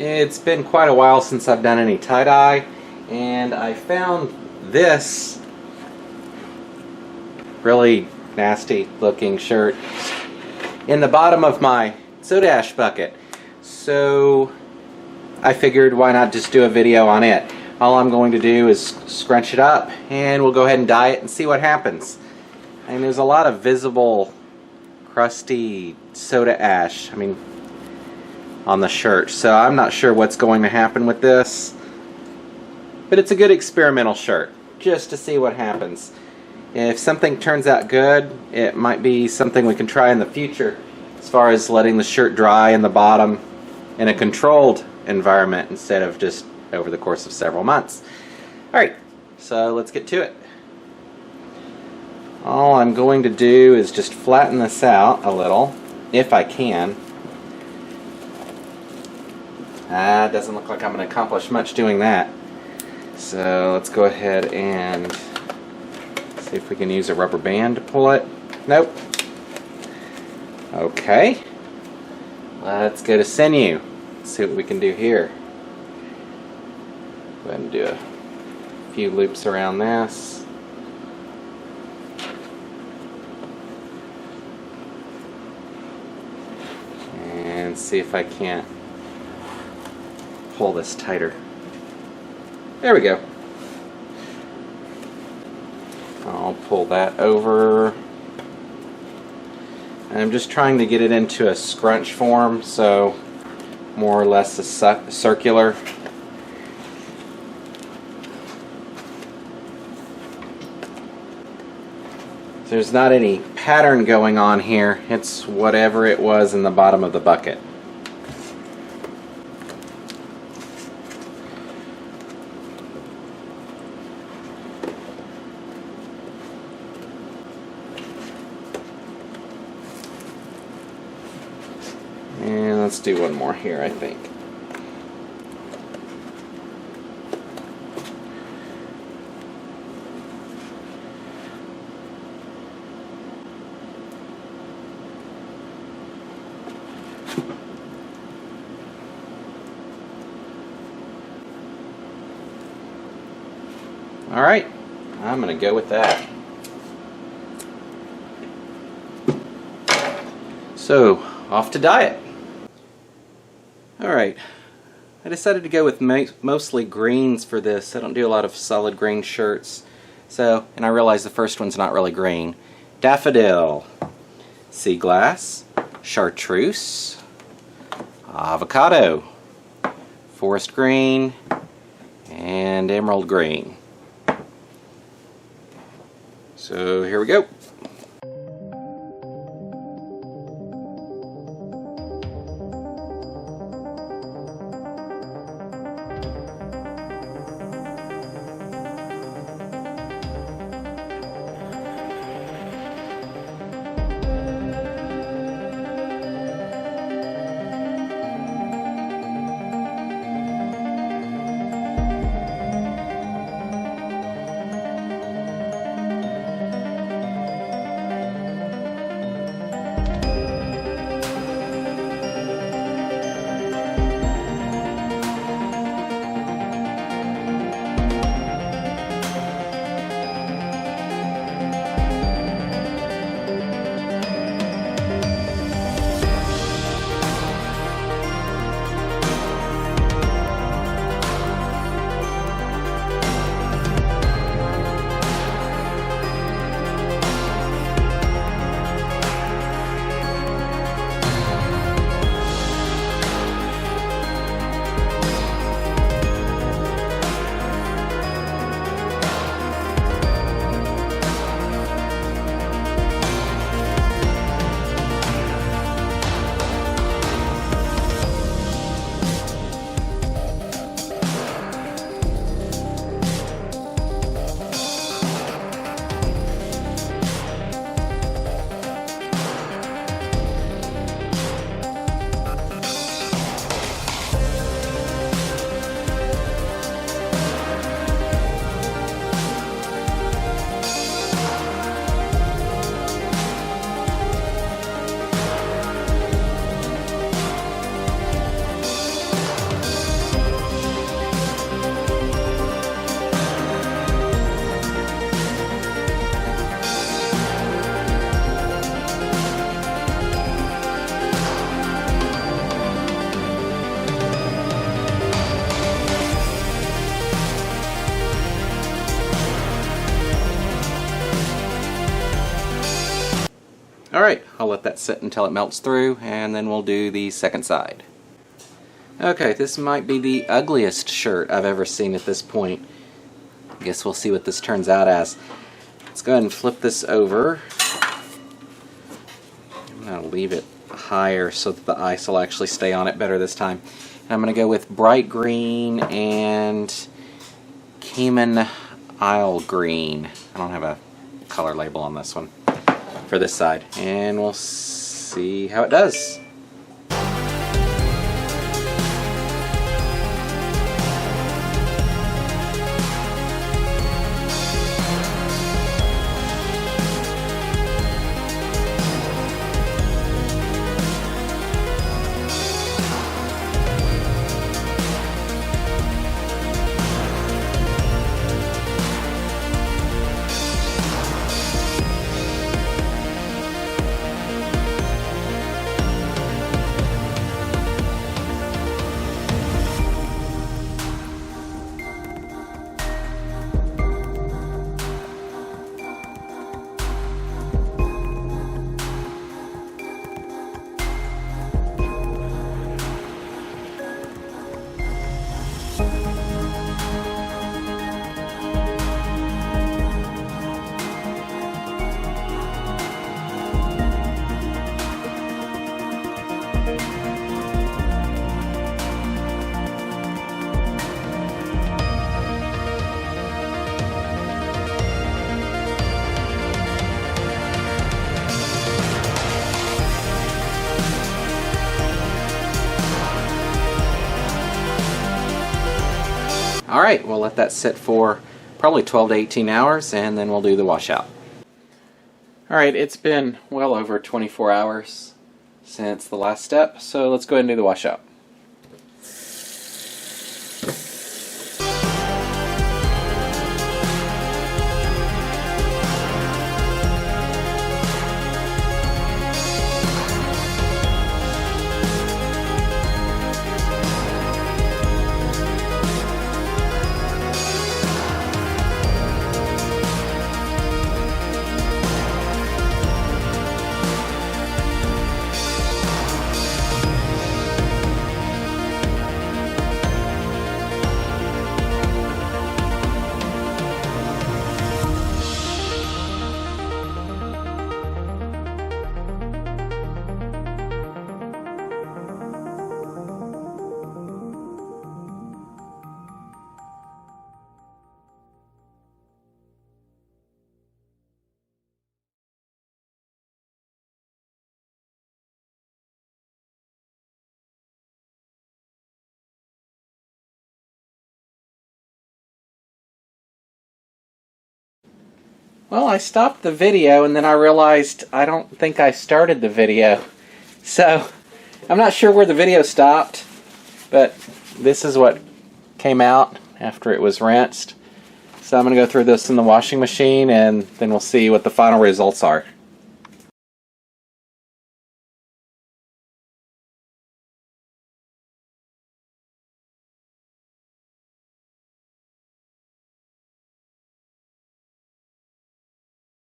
It's been quite a while since I've done any tie-dye, and I found this really nasty looking shirt in the bottom of my soda ash bucket. So I figured, why not just do a video on it. All I'm going to do is scrunch it up and we'll go ahead and dye it and see what happens. And there's a lot of visible crusty soda ash, on the shirt, so I'm not sure what's going to happen with this, but it's a good experimental shirt just to see what happens. If something turns out good, it might be something we can try in the future as far as letting the shirt dry in the bottom in a controlled environment instead of just over the course of several months. Alright, so let's get to it. All I'm going to do is just flatten this out a little, if I can. It doesn't look like I'm going to accomplish much doing that. So let's go ahead and see if we can use a rubber band to pull it. Nope. Okay. Let's go to sinew. Let's see what we can do here. Go ahead and do a few loops around this. And see if I can't pull this tighter. There we go. I'll pull that over. I'm just trying to get it into a scrunch form, so more or less a circular. There's not any pattern going on here. It's whatever it was in the bottom of the bucket. And let's do one more here, I think. Alright, I'm going to go with that. So, off to dye it. Alright, I decided to go with mostly greens for this. I don't do a lot of solid green shirts. So, and I realize the first one's not really green. Daffodil, sea glass, chartreuse, avocado, forest green, and emerald green. So here we go. Alright, I'll let that sit until it melts through, and then we'll do the second side. Okay, this might be the ugliest shirt I've ever seen at this point. I guess we'll see what this turns out as. Let's go ahead and flip this over. I'm going to leave it higher so that the ice will actually stay on it better this time. And I'm going to go with bright green and Cayman Isle green. I don't have a color label on this one for this side. And we'll see how it does. Alright, we'll let that sit for probably 12 to 18 hours and then we'll do the washout. Alright, it's been well over 24 hours since the last step, so let's go ahead and do the washout. Well, I stopped the video and then I realized I don't think I started the video. So, I'm not sure where the video stopped, but this is what came out after it was rinsed. So I'm going to go through this in the washing machine and then we'll see what the final results are.